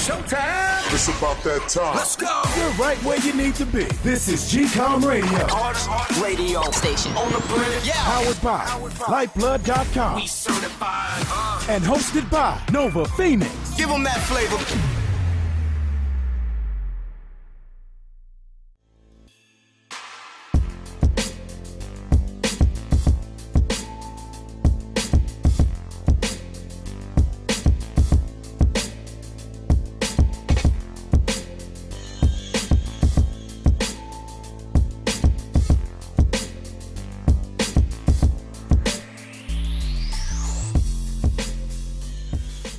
Showtime. It's about that time. Let's go. You're right where you need to be. This is GCOM Radio. Hardest radio station on the planet. Yeah. Powered by Lyfeblood.com. We certified. And hosted by Nova Phoenix. Give them that flavor.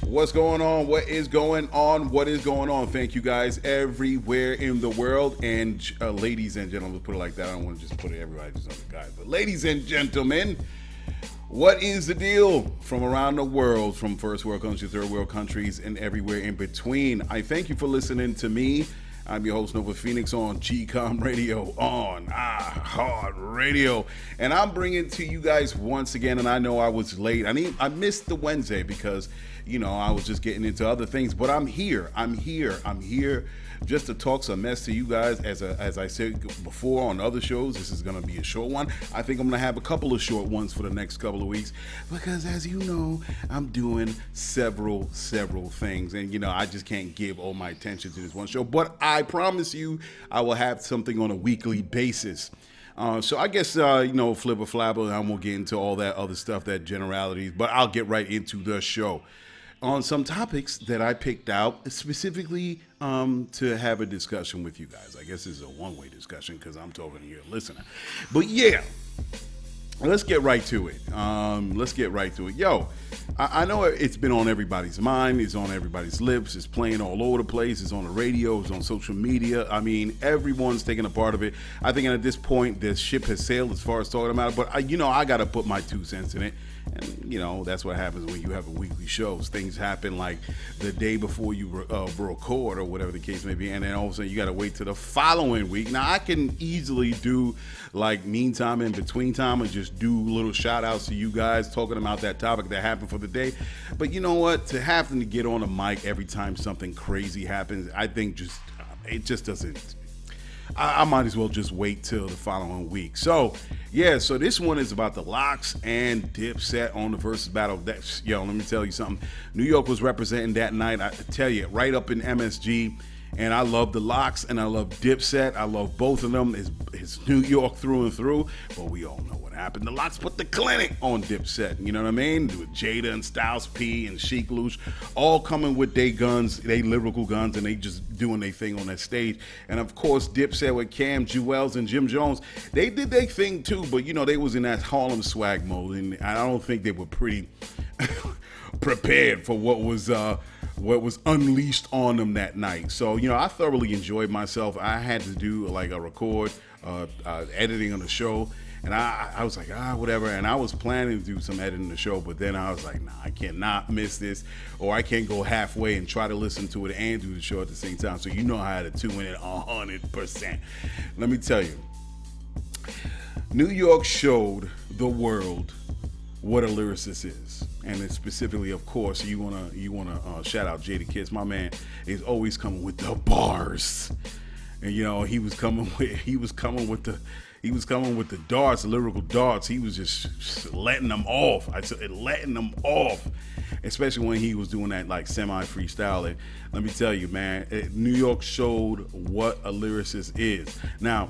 What's going on? What is going on? What is going on? Thank you guys everywhere in the world. And ladies and gentlemen, let's put it like that. I don't want to just put it everybody just on the guy. But ladies and gentlemen, what is the deal from around the world, from first world countries, third world countries, and everywhere in between? I thank you for listening to me. I'm your host, Nova Phoenix, on GCOM Radio, on iHeartRadio. And I'm bringing to you guys once again, and I know I was late. I missed the Wednesday because, you know, I was just getting into other things. But I'm here just to talk some mess to you guys. As I said before on other shows, this is going to be a short one. I think I'm going to have a couple of short ones for the next couple of weeks because, as you know, I'm doing several things. And, you know, I just can't give all my attention to this one show. But I promise you I will have something on a weekly basis. So I guess, flipper flapper, I won't get into all that other stuff, that generalities, but I'll get right into the show on some topics that I picked out specifically to have a discussion with you guys. I guess this is a one-way discussion because I'm talking to your listener. But yeah, let's get right to it. Yo, I know it's been on everybody's mind. It's on everybody's lips. It's playing all over the place. It's on the radio. It's on social media. I mean, everyone's taking a part of it. I think at this point, the ship has sailed as far as talking about it. But, I got to put my 2 cents in it. And, that's what happens when you have a weekly show. Things happen like the day before you record or whatever the case may be. And then all of a sudden you got to wait till the following week. Now, I can easily do like meantime and between time and just do little shout outs to you guys talking about that topic that happened for the day. But you know what? To have to get on a mic every time something crazy happens, I think it just doesn't. I might as well just wait till the following week. So this one is about the Lox and Dipset on the Verzuz battle. Let me tell you something. New York was representing that night. I tell you, right up in MSG. And I love the Lox and I love Dipset. I love both of them. It's New York through and through. But we all know what happened. The Lox put the clinic on Dipset. You know what I mean? With Jada and Styles P and Sheik Louch all coming with their guns, they lyrical guns, and they just doing their thing on that stage. And of course, Dipset with Cam Jewels and Jim Jones, they did their thing too. But they was in that Harlem swag mode, and I don't think they were pretty prepared for what was unleashed on them that night. So, I thoroughly enjoyed myself. I had to do like a record, editing on the show. And I was like, whatever. And I was planning to do some editing the show, but then I was like, nah, I cannot miss this, or I can't go halfway and try to listen to it and do the show at the same time. So I had to tune in 100%. Let me tell you, New York showed the world what a lyricist is. And it's specifically, of course, you wanna shout out Jada Kiss. My man is always coming with the bars. And he was coming with the darts, the lyrical darts. He was just letting them off. Letting them off, especially when he was doing that like semi-freestyle. And let me tell you, man, New York showed what a lyricist is. Now,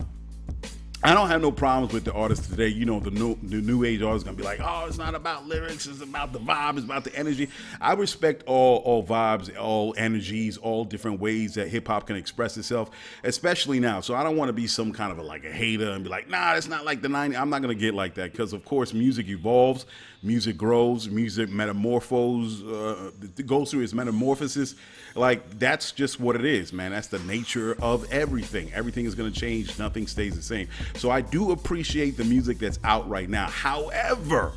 I don't have no problems with the artists today. The new age artists gonna be like, oh, it's not about lyrics, it's about the vibe, it's about the energy. I respect all vibes, all energies, all different ways that hip hop can express itself, especially now. So I don't want to be some kind of a hater and be like, nah, it's not like the 90s. I'm not gonna get like that, because of course music evolves, music grows, music metamorphoses, goes through its metamorphosis. Like, that's just what it is, man. That's the nature of everything. Everything is going to change. Nothing stays the same. So I do appreciate the music that's out right now. However,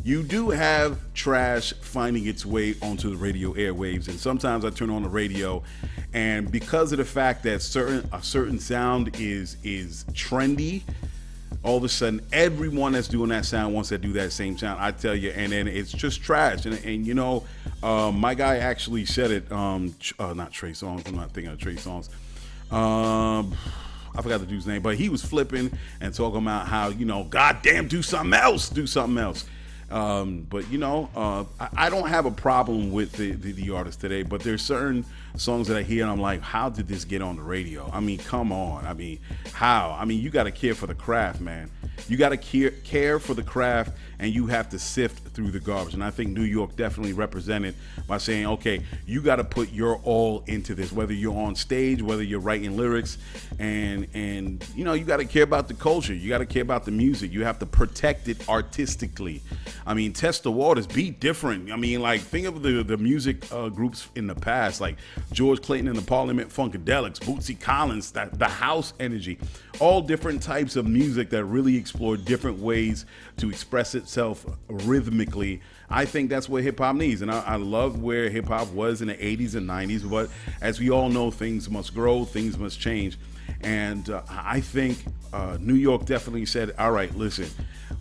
you do have trash finding its way onto the radio airwaves. And sometimes I turn on the radio, and because of the fact that a certain sound is trendy, all of a sudden everyone that's doing that sound wants to do that same sound. I tell you, and then it's just trash. And you know, my guy actually said it. Not Trey Songz. I'm not thinking of Trey Songz. I forgot the dude's name, but he was flipping and talking about how, you know, goddamn, do something else. But you know, I don't have a problem with the artists today, but there's certain songs that I hear and I'm like, how did this get on the radio? I mean, come on. I mean, how? I mean, you got to care for the craft, man. You got to care for the craft, and you have to sift through the garbage. And I think New York definitely represented by saying, okay, you got to put your all into this, whether you're on stage, whether you're writing lyrics, and you know, you got to care about the culture. You got to care about the music. You have to protect it artistically. I mean, test the waters, be different. I mean, like, think of the music groups in the past, like George Clinton and the Parliament Funkadelics, Bootsy Collins, the house energy, all different types of music that really explore different ways to express itself rhythmically. I think that's what hip hop needs. And I love where hip hop was in the 80s and 90s. But as we all know, things must grow, things must change. And I think New York definitely said, all right, listen,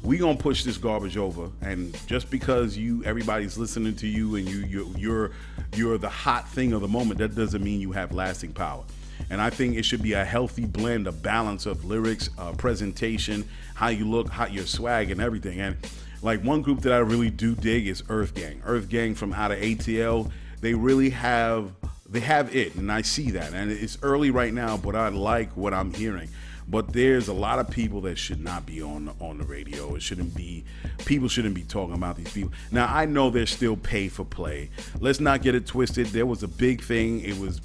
we gonna push this garbage over, and just because everybody's listening to you and you're the hot thing of the moment, that doesn't mean you have lasting power. And I think it should be a healthy blend, a balance of lyrics, presentation, how you look, how your swag, and everything. And like, one group that I really do dig is Earth Gang. Earth Gang from out of ATL. They really have it, and I see that. And it's early right now, but I like what I'm hearing. But there's a lot of people that should not be on the radio. People shouldn't be talking about these people. Now, I know they're still pay for play. Let's not get it twisted. There was a big thing. It was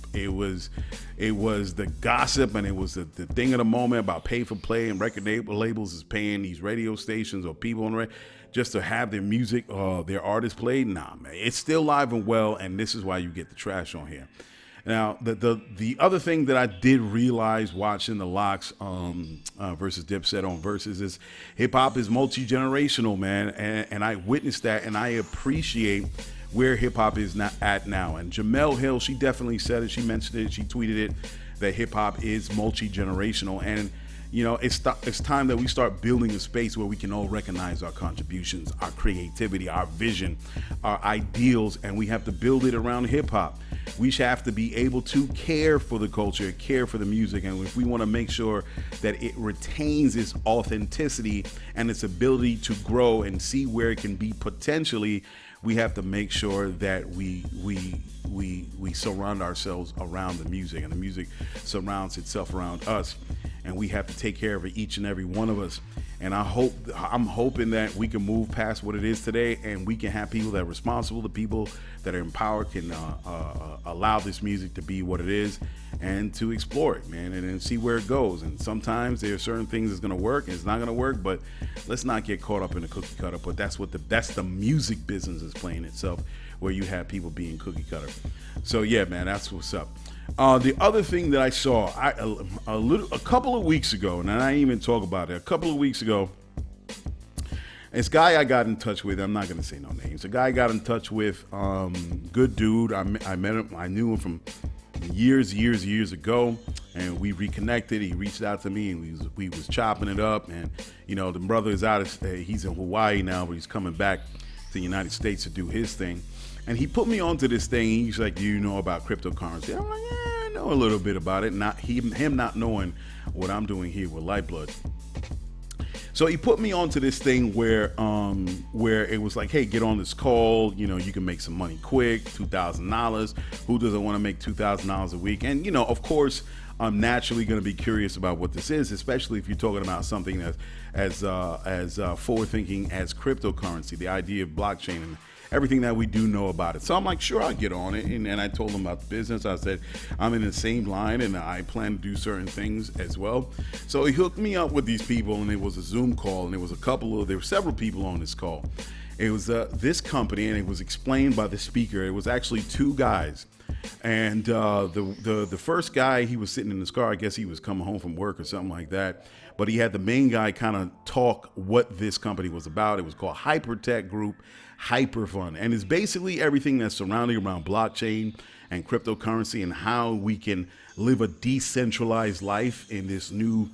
the gossip, and it was the thing of the moment about pay for play, and record labels is paying these radio stations or people on the radio just to have their music, their artists played. Nah, man, it's still live and well, and this is why you get the trash on here. Now, the other thing that I did realize watching the Lox versus Dipset on Verzuz is hip hop is multi-generational, man, and I witnessed that, and I appreciate where hip hop is at now. And Jamel Hill, she definitely said it. She mentioned it. She tweeted it, that hip hop is multi-generational, and you know, it's time that we start building a space where we can all recognize our contributions, our creativity, our vision, our ideals, and we have to build it around hip hop. We should have to be able to care for the culture, care for the music, and if we want to make sure that it retains its authenticity and its ability to grow and see where it can be potentially, we have to make sure that we surround ourselves around the music, and the music surrounds itself around us, and we have to take care of each and every one of us. And I'm hoping that we can move past what it is today, and we can have people that are responsible, the people that are empowered can allow this music to be what it is and to explore it, man, and then see where it goes. And sometimes there are certain things that's going to work and it's not going to work, but let's not get caught up in the cookie cutter. But that's the music business is playing itself, where you have people being cookie cutter. So yeah, man, that's what's up. The other thing that I saw a couple of weeks ago, and I didn't even talk about it, a couple of weeks ago, this guy I got in touch with, I'm not going to say no names, a guy I got in touch with, good dude, I met him, I knew him from years ago, and we reconnected. He reached out to me, and we was chopping it up, and you know, the brother is he's in Hawaii now, but he's coming back to the United States to do his thing. And he put me onto this thing. He's like, do you know about cryptocurrency? I'm like, yeah, I know a little bit about it. Not him not knowing what I'm doing here with Lyfeblood. So he put me onto this thing where it was like, hey, get on this call. You know, you can make some money quick, $2,000. Who doesn't want to make $2,000 a week? And, you know, of course, I'm naturally going to be curious about what this is, especially if you're talking about something that's as forward-thinking as cryptocurrency, the idea of blockchain and everything that we do know about it. So I'm like, sure, I'll get on it. And I told him about the business. I said, I'm in the same line and I plan to do certain things as well. So he hooked me up with these people, and it was a Zoom call, and there were several people on this call. It was this company, and it was explained by the speaker. It was actually two guys. And the first guy, he was sitting in his car. I guess he was coming home from work or something like that. But he had the main guy kind of talk what this company was about. It was called Hypertech Group, Hyper Fund. And it's basically everything that's surrounding around blockchain and cryptocurrency, and how we can live a decentralized life in this new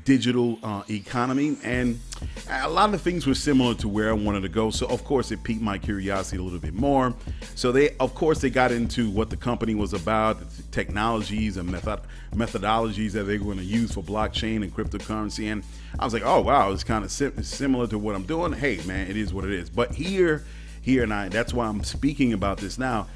digital economy, and a lot of the things were similar to where I wanted to go. So of course it piqued my curiosity a little bit more. So they got into what the company was about, the technologies and methodologies that they were going to use for blockchain and cryptocurrency. And I was like, oh wow, it's kind of similar to what I'm doing. Hey man, it is what it is. But here, and that's why I'm speaking about this now.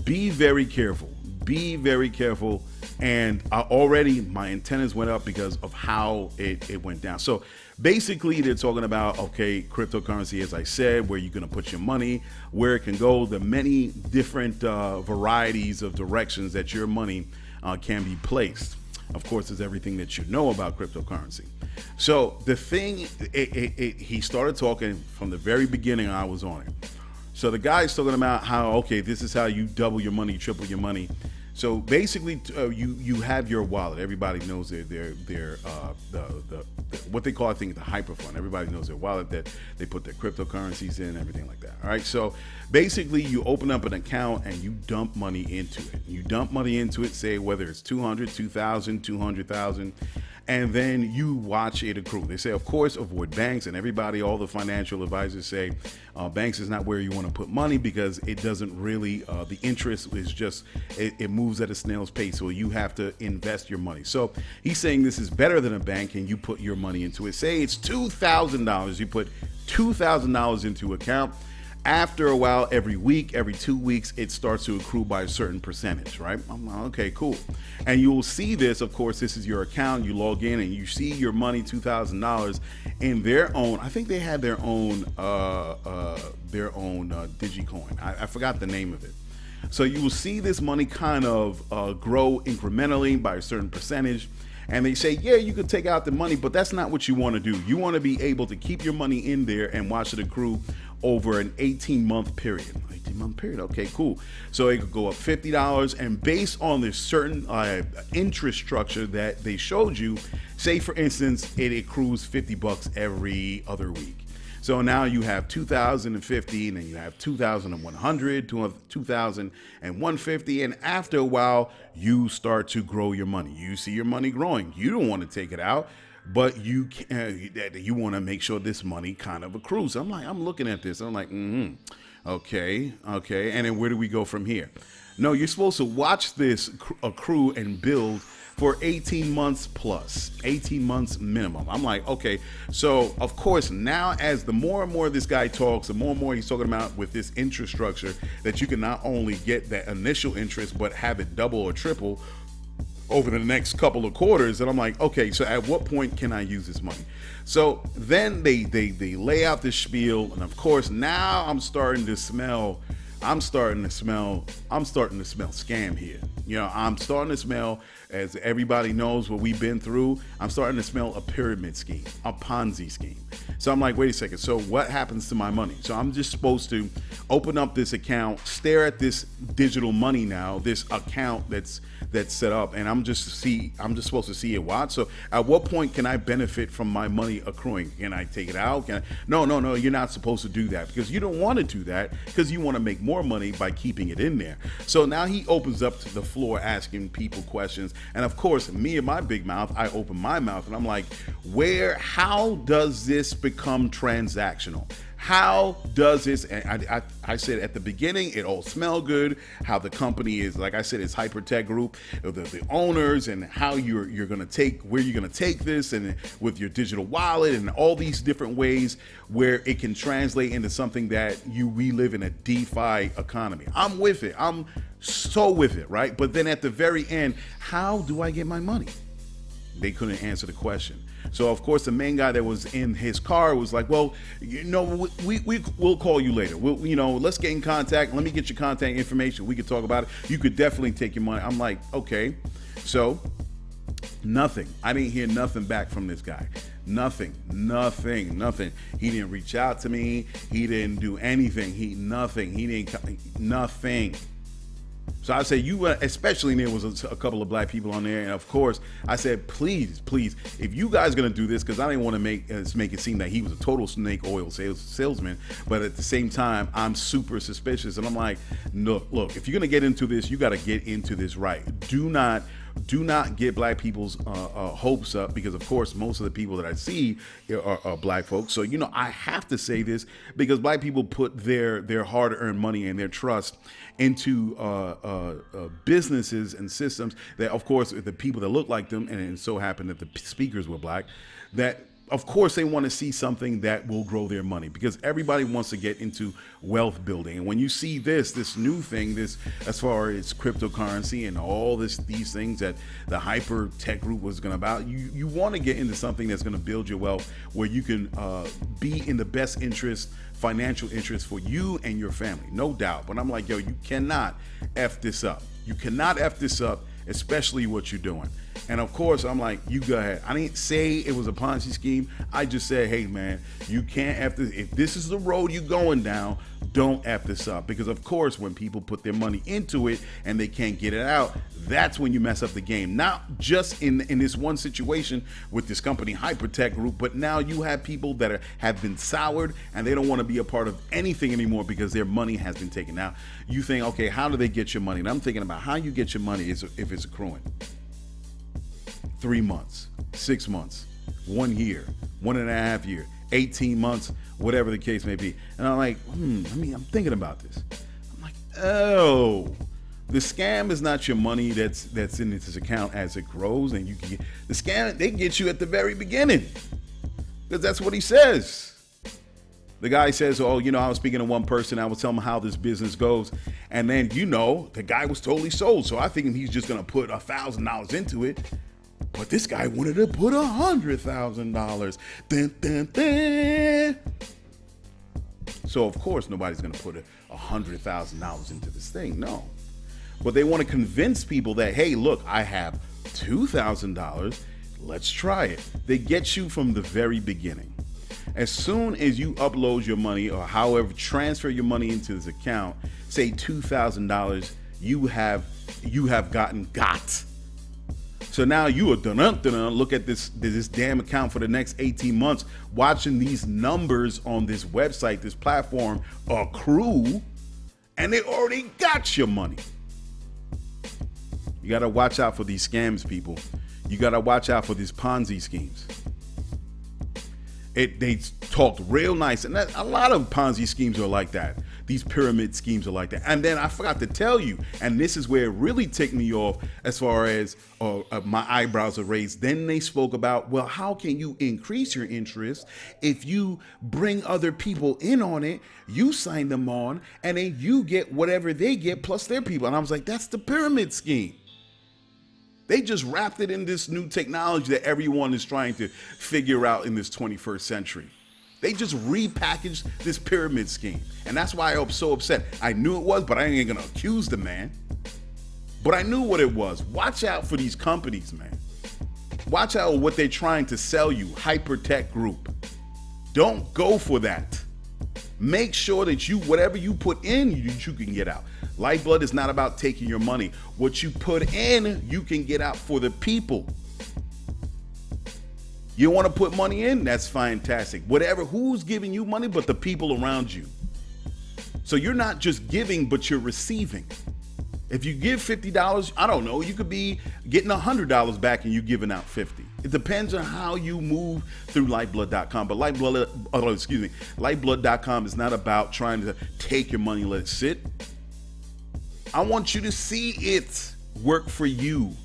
Be very careful. Be very careful. And already my antennas went up because of how it went down. So basically they're talking about, okay, cryptocurrency, as I said, where you're going to put your money, where it can go, the many different varieties of directions that your money can be placed. Of course, is everything that you know about cryptocurrency. So the thing, he started talking from the very beginning I was on it. So the guy's talking about how, okay, this is how you double your money, triple your money. So basically, you have your wallet. Everybody knows their what they call, I think, the hyperfund. Everybody knows their wallet that they put their cryptocurrencies in, everything like that. All right. So basically, you open up an account and you dump money into it. You dump money into it, say whether it's 200, 2,000, 200,000. And then you watch it accrue. They say, of course, avoid banks, and everybody, all the financial advisors say banks is not where you want to put money because it doesn't really, the interest is just, it moves at a snail's pace. So you have to invest your money. So he's saying this is better than a bank, and you put your money into it. Say it's $2,000. You put $2,000 into account. After a while, every week, every 2 weeks, it starts to accrue by a certain percentage, right? I'm like, okay, cool. And you will see this, of course, this is your account. You log in and you see your money, $2,000 in their own, I think they had their own DigiCoin. I forgot the name of it. So you will see this money kind of grow incrementally by a certain percentage. And they say, yeah, you could take out the money, but that's not what you want to do. You want to be able to keep your money in there and watch it accrue over an 18-month period. 18-month period, okay, cool. So it could go up $50, and based on this certain interest structure that they showed you, say for instance, it accrues $50 every other week. So now you have 2,050, and then you have 2,100, 2,150, and after a while, you start to grow your money. You see your money growing. You don't want to take it out, but you want to make sure this money kind of accrues. So I'm looking at this. I'm like, okay, and then where do we go from here? No, you're supposed to watch this accrue and build for 18 months plus, 18 months minimum. I'm like, okay, so of course now as the more and more this guy talks, the more and more he's talking about with this interest structure that you can not only get that initial interest, but have it double or triple over the next couple of quarters. And I'm like, okay, so at what point can I use this money? So then they lay out this spiel, and of course now I'm starting to smell scam here. You know, I'm starting to smell, as everybody knows what we've been through, I'm starting to smell a pyramid scheme, a Ponzi scheme. So I'm like, wait a second. So what happens to my money? So I'm just supposed to open up this account, stare at this digital money now, this account that's set up, and I'm just supposed to see it watch. So at what point can I benefit from my money accruing? Can I take it out? No, you're not supposed to do that, because you don't want to do that, because you want to make more money by keeping it in there. So now he opens up to the floor asking people questions, and of course me and my big mouth, I open my mouth and I'm like, how does this become transactional? How does this, and I said at the beginning, it all smelled good, how the company is, like I said, it's Hypertech Group, the owners, and how you're going to take, where you're going to take this, and with your digital wallet, and all these different ways where it can translate into something that we live in a DeFi economy. I'm with it. I'm so with it, right? But then at the very end, how do I get my money? They couldn't answer the question. So of course the main guy that was in his car was like, well, we'll call you later. Let's get in contact. Let me get your contact information. We could talk about it. You could definitely take your money. I'm like, okay. So nothing. I didn't hear nothing back from this guy. Nothing. He didn't reach out to me. He didn't do anything. Nothing. So I say, especially there was a couple of black people on there, and of course I said, please, if you guys are gonna do this, because I didn't want to make it seem that he was a total snake oil salesman, but at the same time I'm super suspicious, and I'm like, look, if you're gonna get into this, you got to get into this right. Do not do not get black people's hopes up, because of course most of the people that I see are black folks. So I have to say this because black people put their hard-earned money and their trust into businesses and systems that, of course, the people that look like them, and it so happened that the speakers were black, that of course they want to see something that will grow their money, because everybody wants to get into wealth building. And when you see this new thing, this as far as cryptocurrency and all these things that the hyper tech group was going to about, you want to get into something that's going to build your wealth, where you can be in the best interest, financial interest for you and your family, no doubt. But I'm like, yo, you cannot F this up. You cannot F this up, especially what you're doing. And of course, I'm like, you go ahead. I didn't say it was a Ponzi scheme. I just said, hey, man, you can't F this. If this is the road you're going down, don't F this up. Because of course, when people put their money into it and they can't get it out, that's when you mess up the game. Not just in this one situation with this company, Hypertech Group, but now you have people that have been soured and they don't want to be a part of anything anymore because their money has been taken out. You think, okay, how do they get your money? And I'm thinking about how you get your money is if it's accruing. 3 months, 6 months, 1 year, 1.5 years, 18 months, whatever the case may be. And I'm like, I'm thinking about this. I'm like, oh, the scam is not your money that's in this account as it grows, and you can get the scam. They get you at the very beginning, because that's what he says. The guy says, oh, I was speaking to one person. I was telling him how this business goes. And then, the guy was totally sold. So I think he's just going to put $1,000 into it. But this guy wanted to put $100,000. Dun, dun, dun. So of course nobody's going to put $100,000 into this thing. No. But they want to convince people that, hey, look, I have $2,000. Let's try it. They get you from the very beginning. As soon as you upload your money, or however transfer your money into this account, say $2,000, you have got. So now you are look at this damn account for the next 18 months, watching these numbers on this website, this platform accrue, and they already got your money. You got to watch out for these scams, people. You got to watch out for these Ponzi schemes. They talked real nice, and a lot of Ponzi schemes are like that. These pyramid schemes are like that. And then I forgot to tell you, and this is where it really ticked me off as far as my eyebrows are raised. Then they spoke about, well, how can you increase your interest if you bring other people in on it, you sign them on, and then you get whatever they get plus their people. And I was like, that's the pyramid scheme. They just wrapped it in this new technology that everyone is trying to figure out in this 21st century. They just repackaged this pyramid scheme. And that's why I'm so upset. I knew it was, but I ain't gonna accuse the man. But I knew what it was. Watch out for these companies, man. Watch out what they're trying to sell you, Hypertech Group. Don't go for that. Make sure that whatever you put in, you can get out. Lyfeblood is not about taking your money. What you put in, you can get out for the people. You want to put money in? That's fantastic. Who's giving you money but the people around you. So you're not just giving, but you're receiving. If you give $50, I don't know, you could be getting $100 back and you giving out $50. It depends on how you move through Lyfeblood.com. But Lyfeblood.com is not about trying to take your money and let it sit. I want you to see it work for you.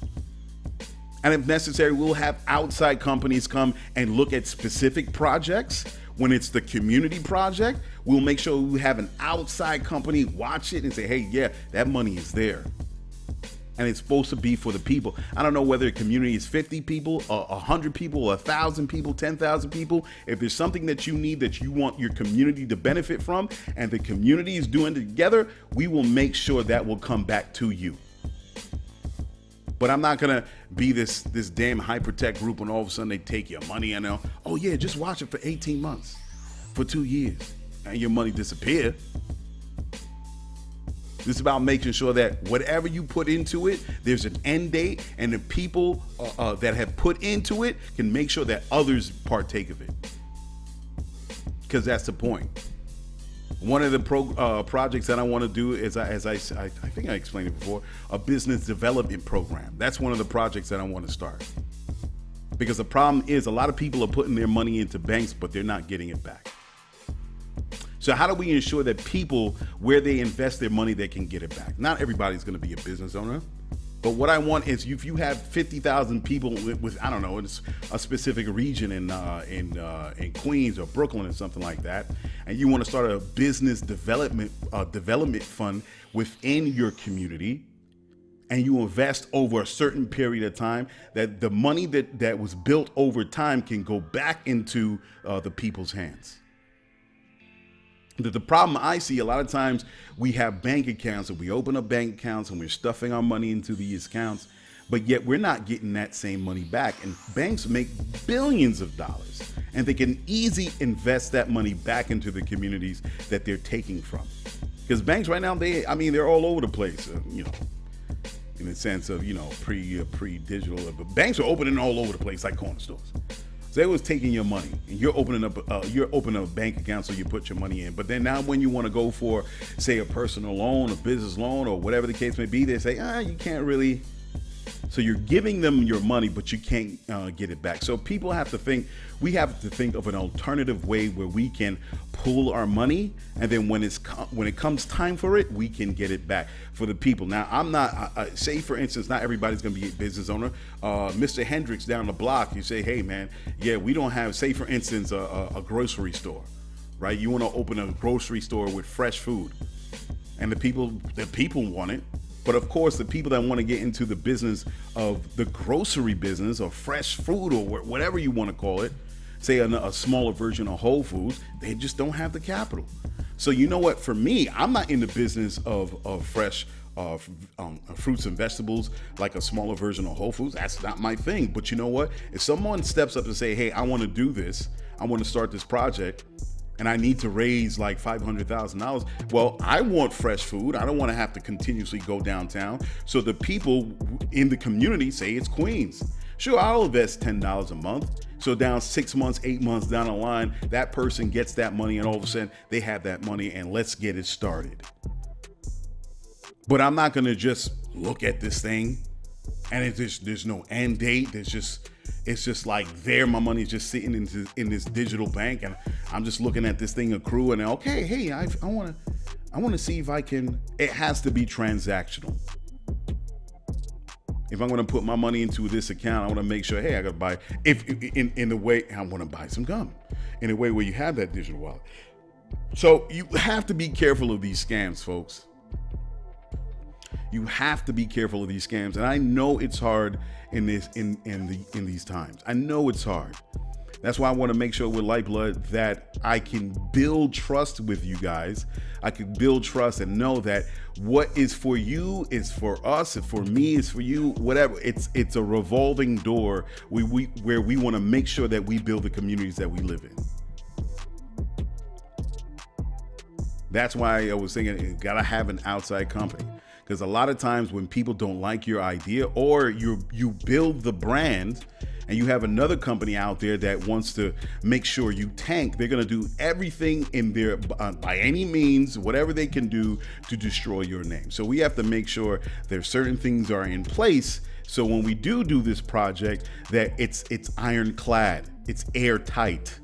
And if necessary, we'll have outside companies come and look at specific projects. When it's the community project, we'll make sure we have an outside company watch it and say, hey, yeah, that money is there. And it's supposed to be for the people. I don't know whether a community is 50 people, 100 people, 1,000 people, 10,000 people. If there's something that you need that you want your community to benefit from and the community is doing it together, we will make sure that will come back to you. But I'm not going to be this damn Hypertech Group when all of a sudden they take your money and oh yeah, just watch it for 18 months, for 2 years, and your money disappear. This is about making sure that whatever you put into it, there's an end date, and the people that have put into it can make sure that others partake of it. Because that's the point. One of the projects that I want to do is, I think I explained it before, a business development program. That's one of the projects that I want to start. Because the problem is a lot of people are putting their money into banks, but they're not getting it back. So how do we ensure that people, where they invest their money, they can get it back? Not everybody's going to be a business owner. But what I want is if you have 50,000 people with I don't know, it's a specific region in Queens or Brooklyn or something like that, and you want to start a business development fund within your community, and you invest over a certain period of time, that the money that was built over time can go back into the people's hands. The problem I see a lot of times, we have bank accounts and we open up bank accounts and we're stuffing our money into these accounts, but yet we're not getting that same money back. And banks make billions of dollars and they can easily invest that money back into the communities that they're taking from. Because banks right now, they're all over the place, in the sense of, pre-digital. But banks are opening all over the place like corner stores. So they was taking your money, and you're opening up a bank account so you put your money in. But then now when you want to go for, say, a personal loan, a business loan, or whatever the case may be, they say, you can't really. So you're giving them your money, but you can't get it back. So we have to think of an alternative way where we can pool our money, and then when it comes time for it, we can get it back for the people. Now, I'm not, say for instance, not everybody's going to be a business owner. Mr. Hendricks down the block, you say, hey man, we don't have, say for instance, a grocery store, right? You want to open a grocery store with fresh food, and the people want it. But of course, the people that want to get into the business of the grocery business or fresh food or whatever you want to call it, say a smaller version of Whole Foods, they just don't have the capital. So you know what? For me, I'm not in the business of fresh fruits and vegetables, like a smaller version of Whole Foods. That's not my thing. But you know what? If someone steps up and say, hey, I want to do this, I want to start this project, and I need to raise like $500,000. Well, I want fresh food. I don't want to have to continuously go downtown. So the people in the community, say it's Queens. Sure, I'll invest $10 a month. So down 6 months, 8 months down the line, that person gets that money, and all of a sudden they have that money, and let's get it started. But I'm not going to just look at this thing and there's no end date. It's just like my money's just sitting in this digital bank, and I'm just looking at this thing accrue, and okay, hey, I want to see if I can. It has to be transactional. If I'm going to put my money into this account, I want to make sure, hey, I got to buy. If in the way I want to buy some gum, in a way where you have that digital wallet. So you have to be careful of these scams, folks. You have to be careful of these scams, and I know it's hard in these times. I know it's hard. That's why I want to make sure with Lyfeblood that I can build trust with you guys. I can build trust and know that what is for you is for us, and for me is for you. Whatever. It's a revolving door. Where we want to make sure that we build the communities that we live in. That's why I was thinking you gotta have an outside company. Because a lot of times when people don't like your idea, or you build the brand and you have another company out there that wants to make sure you tank, they're going to do everything in their by any means, whatever they can do to destroy your name. So we have to make sure there's certain things are in place. So when we do this project, that it's ironclad, it's airtight.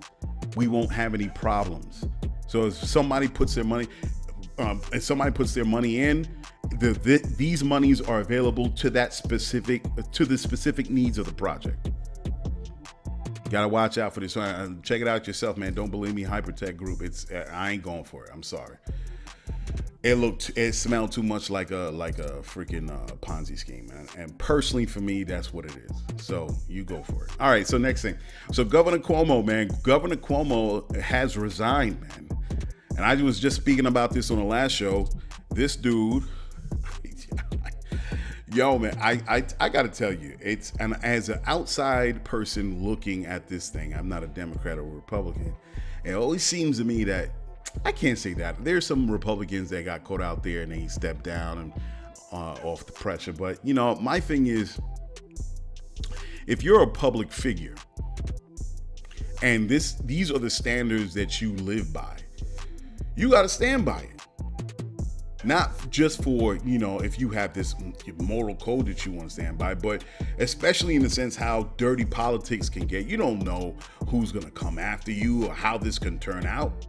We won't have any problems. So if somebody puts their money, in, these monies are available to the specific needs of the project. You gotta watch out for this. Check it out yourself, man. Don't believe me, Hypertech Group. I ain't going for it. I'm sorry. It smelled too much like a freaking Ponzi scheme, man. And personally, for me, that's what it is. So you go for it. All right. So next thing. So Governor Cuomo has resigned, man. And I was just speaking about this on the last show. This dude, yo, man, I got to tell you, and as an outside person looking at this thing, I'm not a Democrat or Republican. It always seems to me that, I can't say that. There's some Republicans that got caught out there and they stepped down and off the pressure. But, my thing is, if you're a public figure and these are the standards that you live by, you got to stand by it. Not just for, if you have this moral code that you want to stand by, but especially in the sense how dirty politics can get. You don't know who's going to come after you or how this can turn out.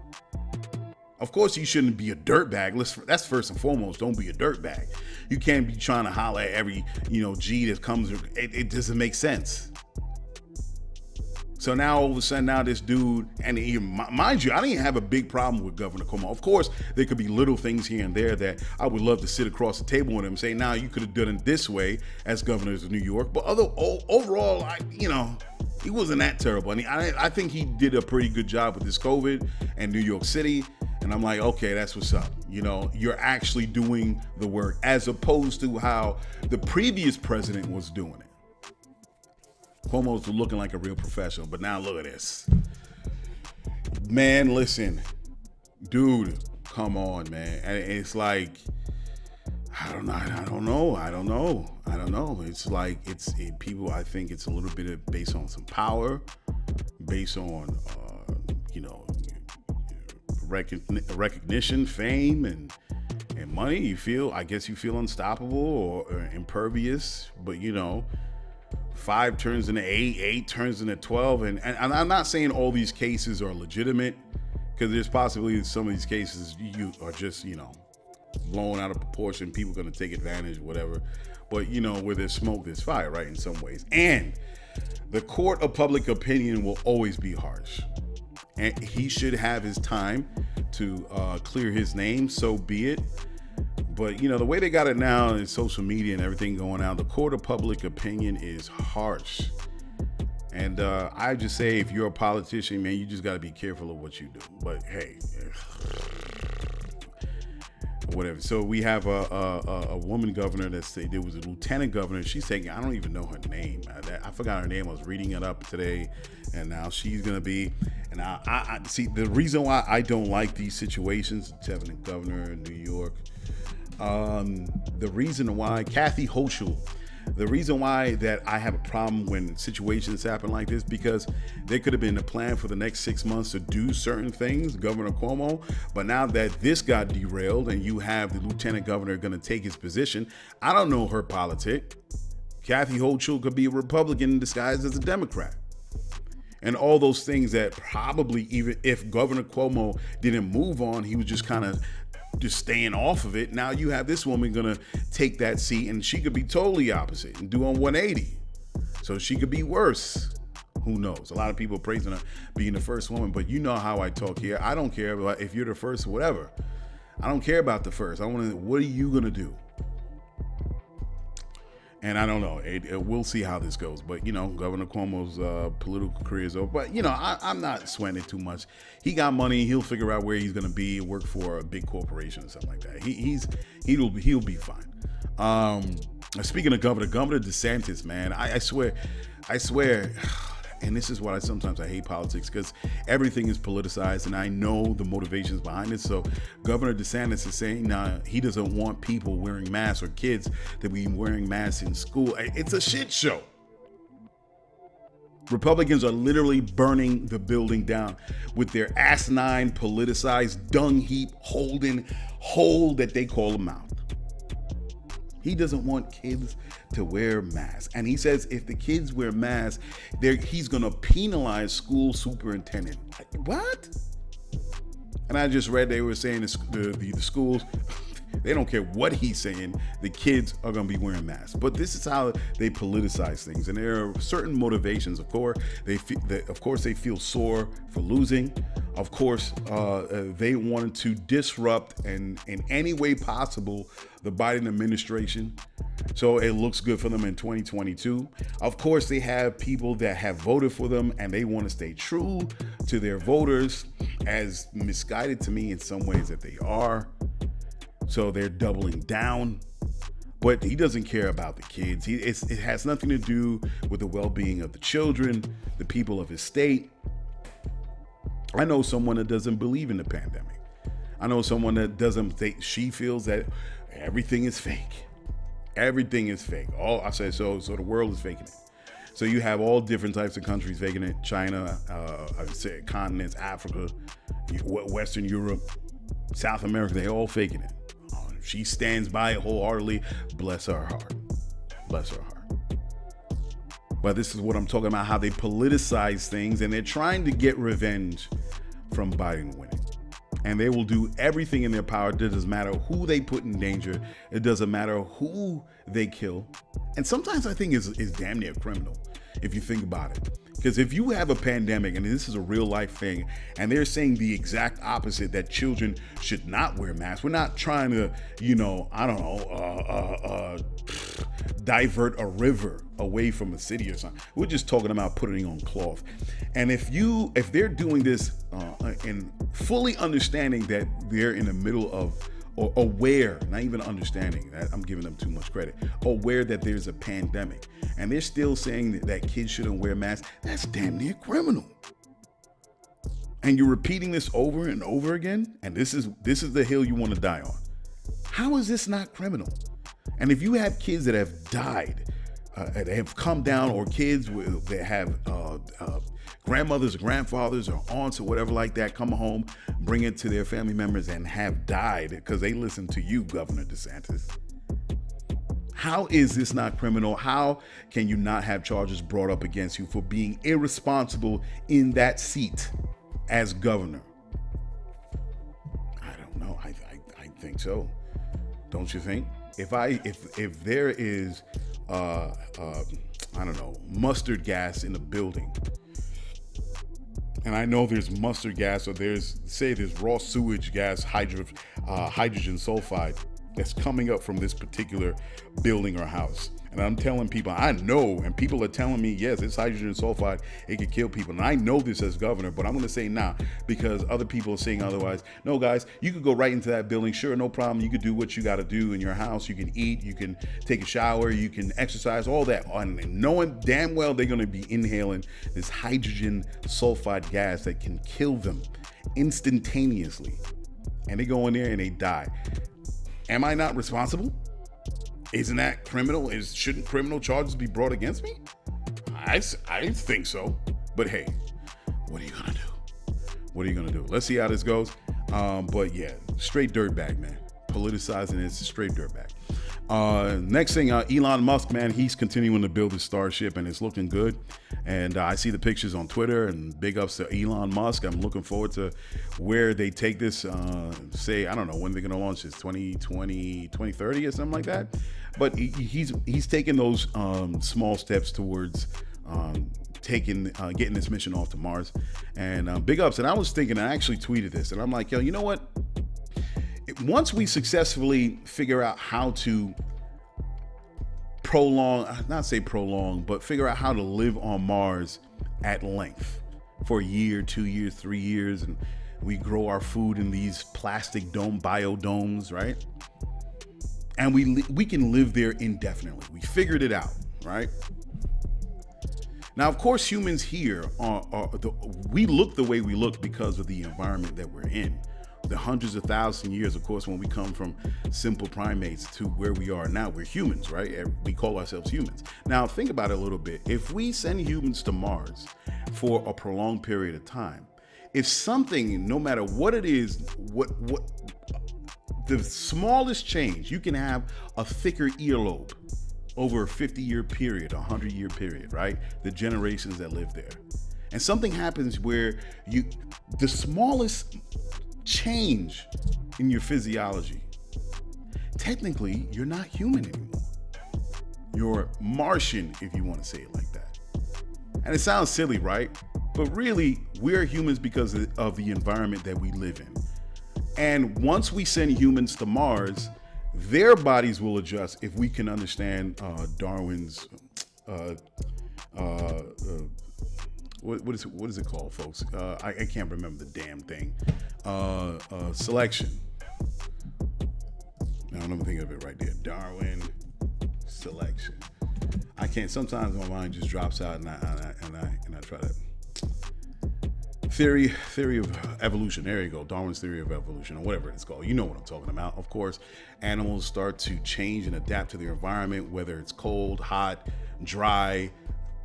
Of course, you shouldn't be a dirtbag. That's first and foremost. Don't be a dirtbag. You can't be trying to holler at every, G that comes. It doesn't make sense. So now all of a sudden, this dude, and mind you, I didn't have a big problem with Governor Cuomo. Of course, there could be little things here and there that I would love to sit across the table with him and say, now you could have done it this way as governor of New York. But overall, he wasn't that terrible. And I think he did a pretty good job with this COVID and New York City. And I'm like, okay, that's what's up. You're actually doing the work as opposed to how the previous president was doing it. Cuomo's looking like a real professional, but now look at this. Man, listen, dude, come on, man. And it's like, I don't know. It's like, people, I think it's a little bit of based on some power, based on, recognition, fame, and money. I guess you feel unstoppable or impervious, but 5 turns into 8 turns into 12, and I'm not saying all these cases are legitimate, because there's possibly some of these cases you are just blown out of proportion. People are going to take advantage, whatever. But where there's smoke, there's fire, right? In some ways, and the court of public opinion will always be harsh, and he should have his time to clear his name. So be it. But, the way they got it now in social media and everything going out, the court of public opinion is harsh. And I just say, if you're a politician, man, you just got to be careful of what you do. But, hey, whatever. So we have a woman governor there was a lieutenant governor. She's taking, I don't even know her name. I forgot her name. I was reading it up today. And now she's going to be, and I see the reason why I don't like these situations, lieutenant governor in New York, the reason why Kathy Hochul, the reason why that I have a problem when situations happen like this, because there could have been a plan for the next 6 months to do certain things, Governor Cuomo, but now that this got derailed and you have the lieutenant governor going to take his position, I don't know her politic. Kathy Hochul could be a Republican disguised as a Democrat. And all those things that probably, even if Governor Cuomo didn't move on, he was just kind of just staying off of it. Now you have this woman gonna take that seat, and she could be totally opposite and do on 180. So she could be worse. Who knows? A lot of people praising her being the first woman, but you know how I talk here. I don't care about if you're the first or whatever. I don't care about the first. I want to. What are you gonna do? And I don't know. We'll see how this goes. But, Governor Cuomo's political career is over. But, I'm not sweating it too much. He got money. He'll figure out where he's going to be, work for a big corporation or something like that. He'll be fine. Speaking of Governor DeSantis, man, I swear, and this is what I hate politics, because everything is politicized, and I know the motivations behind it. So Governor DeSantis is saying he doesn't want people wearing masks, or kids to be wearing masks in school. It's a shit show. Republicans are literally burning the building down with their asinine, politicized dung heap holding hole that they call a mouth. He doesn't want kids to wear masks. And he says if the kids wear masks, he's going to penalize school superintendent. What? And I just read they were saying the schools, they don't care what he's saying. The kids are going to be wearing masks. But this is how they politicize things. And there are certain motivations. Of course, they feel sore for losing. Of course, they wanted to disrupt and in any way possible the Biden administration. So it looks good for them in 2022. Of course, they have people that have voted for them and they want to stay true to their voters, as misguided to me in some ways that they are. So they're doubling down. But he doesn't care about the kids. It has nothing to do with the well-being of the children, the people of his state. I know someone that doesn't believe in the pandemic. I know someone that doesn't think, she feels that everything is fake. Everything is fake. So the world is faking it. So you have all different types of countries faking it. China, continents, Africa, Western Europe, South America, they're all faking it. She stands by it wholeheartedly. Bless her heart. Bless her heart. But this is what I'm talking about, how they politicize things, and they're trying to get revenge from Biden winning. And they will do everything in their power. It doesn't matter who they put in danger. It doesn't matter who they kill. And sometimes I think is damn near criminal, if you think about it. Because if you have a pandemic, and this is a real life thing, and they're saying the exact opposite, that children should not wear masks. We're not trying to, divert a river away from a city or something. We're just talking about putting on cloth. And if they're doing this and fully understanding that they're in the middle of, or aware, not even understanding that, I'm giving them too much credit, aware that there's a pandemic, and they're still saying that kids shouldn't wear masks, that's damn near criminal. And you're repeating this over and over again, and this is the hill you want to die on. How is this not criminal? And if you have kids that have died, that have come down, or kids that have grandmothers, grandfathers, or aunts, or whatever like that, come home, bring it to their family members, and have died because they listened to you, Governor DeSantis. How is this not criminal? How can you not have charges brought up against you for being irresponsible in that seat as governor? I don't know. I think so. Don't you think? If there is mustard gas in a building, and I know there's mustard gas, or there's raw sewage gas, hydrogen sulfide that's coming up from this particular building or house. And I'm telling people, I know, and people are telling me, yes, it's hydrogen sulfide, it could kill people. And I know this as governor, but I'm going to say nah, because other people are saying otherwise. No, guys, you could go right into that building. Sure, no problem. You could do what you got to do in your house. You can eat, you can take a shower, you can exercise, all that. And knowing damn well they're going to be inhaling this hydrogen sulfide gas that can kill them instantaneously. And they go in there and they die. Am I not responsible? Isn't that criminal? Shouldn't criminal charges be brought against me? I think so. But hey, what are you gonna do? What are you gonna do? Let's see how this goes. But yeah, straight dirtbag, man. Politicizing is straight dirtbag. Next thing, Elon Musk, man, he's continuing to build his Starship, and it's looking good. And I see the pictures on Twitter, and big ups to Elon Musk. I'm looking forward to where they take this. Say, I don't know when they're going to launch this, 2020, 2030 or something like that. But he's taking those small steps towards getting this mission off to Mars. And big ups. And I was thinking, I actually tweeted this, and I'm like, yo, you know what? Once we successfully figure out how to but figure out how to live on Mars at length for a year, 2 years, 3 years, and we grow our food in these plastic biodomes, right? And we can live there indefinitely. We figured it out, right? Now, of course, humans here we look the way we look because of the environment that we're in. The hundreds of thousands of years, of course, when we come from simple primates to where we are now, we're humans, right? We call ourselves humans. Now, think about it a little bit. If we send humans to Mars for a prolonged period of time, if something, no matter what it is, what the smallest change, you can have a thicker earlobe over a 50-year period, a 100-year period, right? The generations that live there. And something happens where the smallest change in your physiology, technically you're not human anymore. You're Martian, if you want to say it like that. And it sounds silly, right? But really, we're humans because of the environment that we live in. And once we send humans to Mars, their bodies will adjust if we can understand Darwin's what is it called, folks? I can't remember the damn thing. Selection. Now I'm thinking of it right there. Darwin selection. I can't. Sometimes my mind just drops out, and I try to. Theory of evolution. There you go. Darwin's theory of evolution, or whatever it's called. You know what I'm talking about. Of course, animals start to change and adapt to their environment, whether it's cold, hot, dry,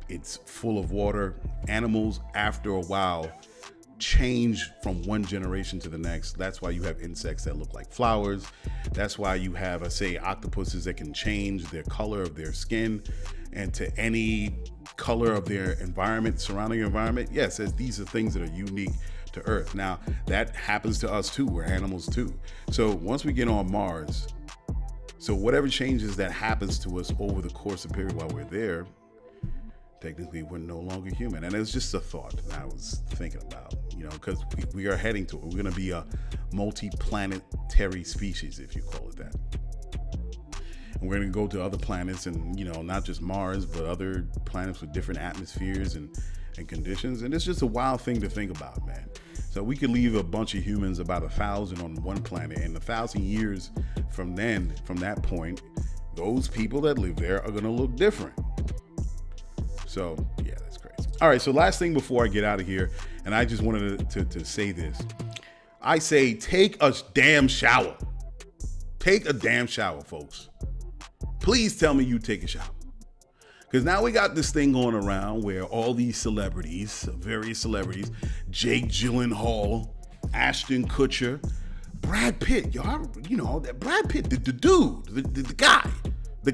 it's full of water. Animals, after a while, change from one generation to the next. That's why you have insects that look like flowers. That's why you have, say, octopuses that can change their color of their skin and to any color of their environment, surrounding environment. Yes, these are things that are unique to Earth. Now, that happens to us too. We're animals too. So once we get on Mars, so whatever changes that happens to us over the course of the period while we're there, technically we're no longer human. And it's just a thought that I was thinking about, because we are heading to it. We're going to be a multi-planetary species, if you call it that. And we're going to go to other planets and, not just Mars, but other planets with different atmospheres and conditions. And it's just a wild thing to think about, man. So we could leave a bunch of humans, about 1,000 on one planet, and 1,000 years from that point, those people that live there are going to look different. So, yeah, that's crazy. All right, so last thing before I get out of here, and I just wanted to say this. I say take a damn shower. Take a damn shower, folks. Please tell me you take a shower. Because now we got this thing going around where all these celebrities, various celebrities, Jake Gyllenhaal, Ashton Kutcher, Brad Pitt, that Brad Pitt, the dude, the guy, the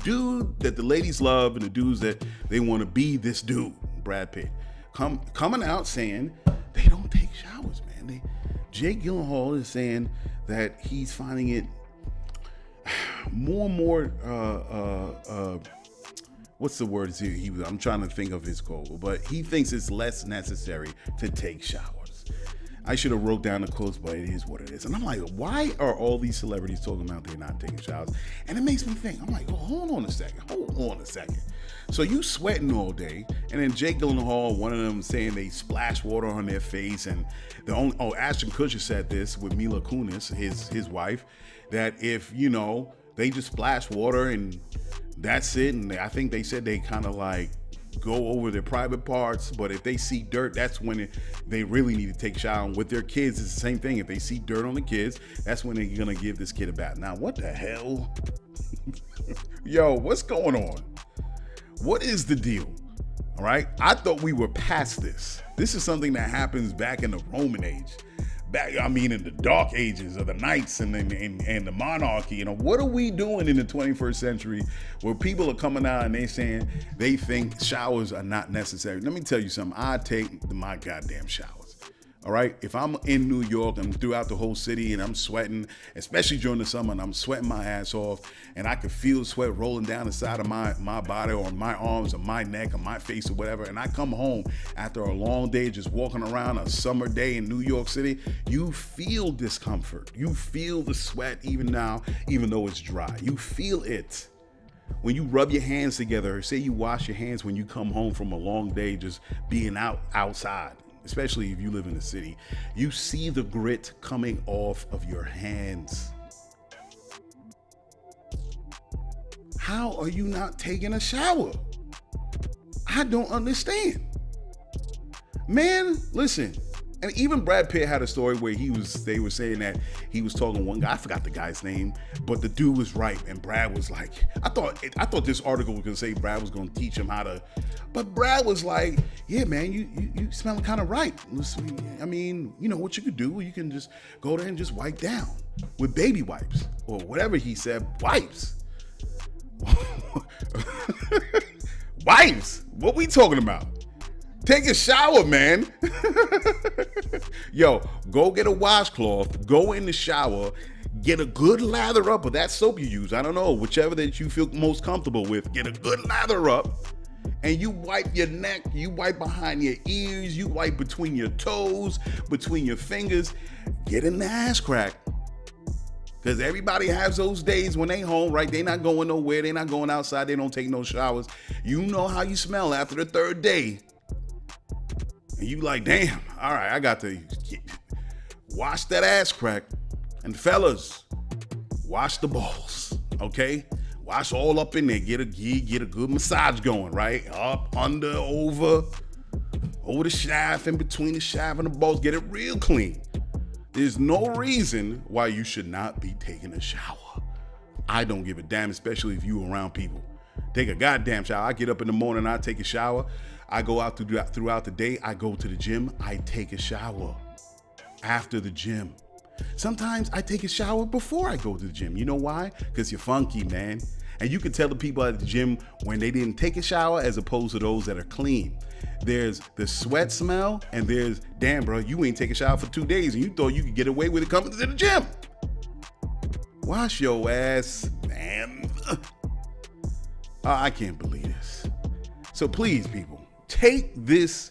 dude that the ladies love and the dudes that they want to be this dude, Brad Pitt, coming out saying they don't take showers, man. Jake Gyllenhaal is saying that he's finding it more and more, what's the word? I'm trying to think of his goal, but he thinks it's less necessary to take showers. I should have wrote down the quotes, but it is what it is. And I'm like, why are all these celebrities talking about they're not taking showers? And it makes me think, I'm like, oh, hold on a second. So you sweating all day, and then Jake Gyllenhaal, one of them saying they splash water on their face, and Ashton Kutcher said this with Mila Kunis, his wife, that if, they just splash water and that's it. And I think they said they kind of like go over their private parts, but if they see dirt, that's when they really need to take a shower. And with their kids, it's the same thing. If they see dirt on the kids, that's when they're gonna give this kid a bath. Now, what the hell? Yo, what's going on? What is the deal? All right, I thought we were past this. This is something that happens back in the Roman age. In the dark ages of the knights and the monarchy. What are we doing in the 21st century where people are coming out and they think showers are not necessary? Let me tell you something. I take my goddamn showers. All right. If I'm in New York and throughout the whole city and I'm sweating, especially during the summer, and I'm sweating my ass off, and I can feel sweat rolling down the side of my body or my arms or my neck or my face or whatever, and I come home after a long day just walking around a summer day in New York City, you feel discomfort. You feel the sweat even now, even though it's dry. You feel it. When you rub your hands together, or say you wash your hands when you come home from a long day just being outside. Especially if you live in the city, you see the grit coming off of your hands. How are you not taking a shower? I don't understand. Man, listen. And even Brad Pitt had a story where they were saying that he was talking to one guy, I forgot the guy's name, but the dude was right. And Brad was like, I thought this article was gonna say Brad was gonna teach him how to, but Brad was like, yeah, man, you smelling kind of right. I mean, what you could do, you can just go there and just wipe down with baby wipes or whatever he said, wipes. Wipes, what we talking about? Take a shower, man. Yo, go get a washcloth, go in the shower, get a good lather up of that soap you use. I don't know, whichever that you feel most comfortable with. Get a good lather up, and you wipe your neck, you wipe behind your ears, you wipe between your toes, between your fingers. Get in the ass crack. Because everybody has those days when they home, right? They not going nowhere. They not going outside. They don't take no showers. You know how you smell after the third day. And you like, damn, all right, I got to wash that ass crack. And fellas, wash the balls, okay? Wash all up in there. Get a good massage going, right? Up, under, over the shaft, in between the shaft and the balls. Get it real clean. There's no reason why you should not be taking a shower. I don't give a damn, especially if you around people. Take a goddamn shower. I get up in the morning, I take a shower. I go out throughout the day. I go to the gym. I take a shower after the gym. Sometimes I take a shower before I go to the gym. You know why? Because you're funky, man. And you can tell the people at the gym when they didn't take a shower as opposed to those that are clean. There's the sweat smell, and there's, damn, bro, you ain't take a shower for 2 days and you thought you could get away with it coming to the gym. Wash your ass, man. I can't believe this. So please, people, take this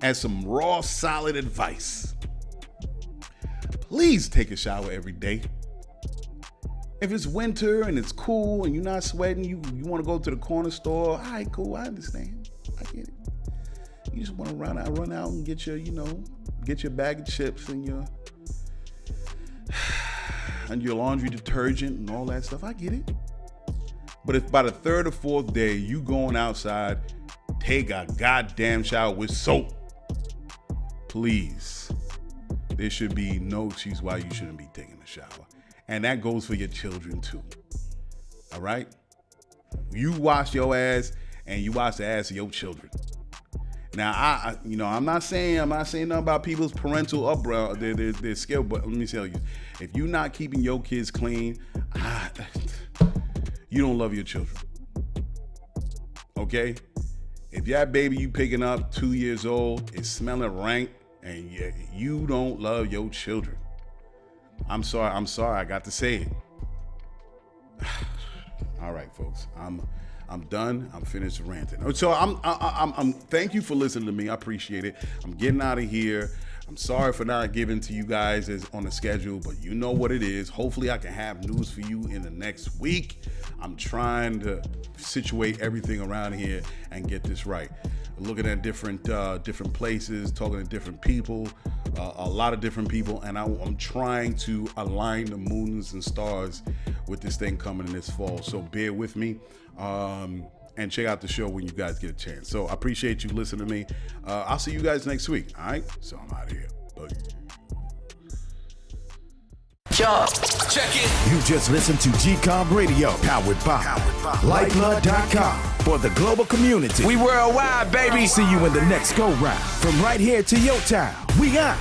as some raw, solid advice. Please take a shower every day. If it's winter and it's cool and you're not sweating, you want to go to the corner store, all right, cool, I understand. I get it. You just want to run out and get your bag of chips and your laundry detergent and all that stuff. I get it. But if by the third or fourth day you going outside, take a goddamn shower with soap, please. There should be no excuse why you shouldn't be taking a shower. And that goes for your children too. All right? You wash your ass and you wash the ass of your children. Now, I'm not saying nothing about people's parental upbringing, their skill, but let me tell you, if you're not keeping your kids clean, you don't love your children. Okay? If that baby you picking up 2 years old is smelling rank and you don't love your children, I'm sorry, I got to say it. All right, folks, I'm done. I'm finished ranting. So I'm thank you for listening to me. I appreciate it. I'm getting out of here. I'm sorry for not giving to you guys as on the schedule, but you know what it is. Hopefully I can have news for you in the next week. I'm trying to situate everything around here and get this right. Looking at different places, talking to different people, a lot of different people, and I'm trying to align the moons and stars with this thing coming in this fall. So bear with me. And check out the show when you guys get a chance. So I appreciate you listening to me. I'll see you guys next week. All right? So I'm out of here. Bye. Check it. You just listened to GCOM Radio, powered by Lyfeblood.com. For the global community. We worldwide, baby. See you in the next go-round. From right here to your town. We out.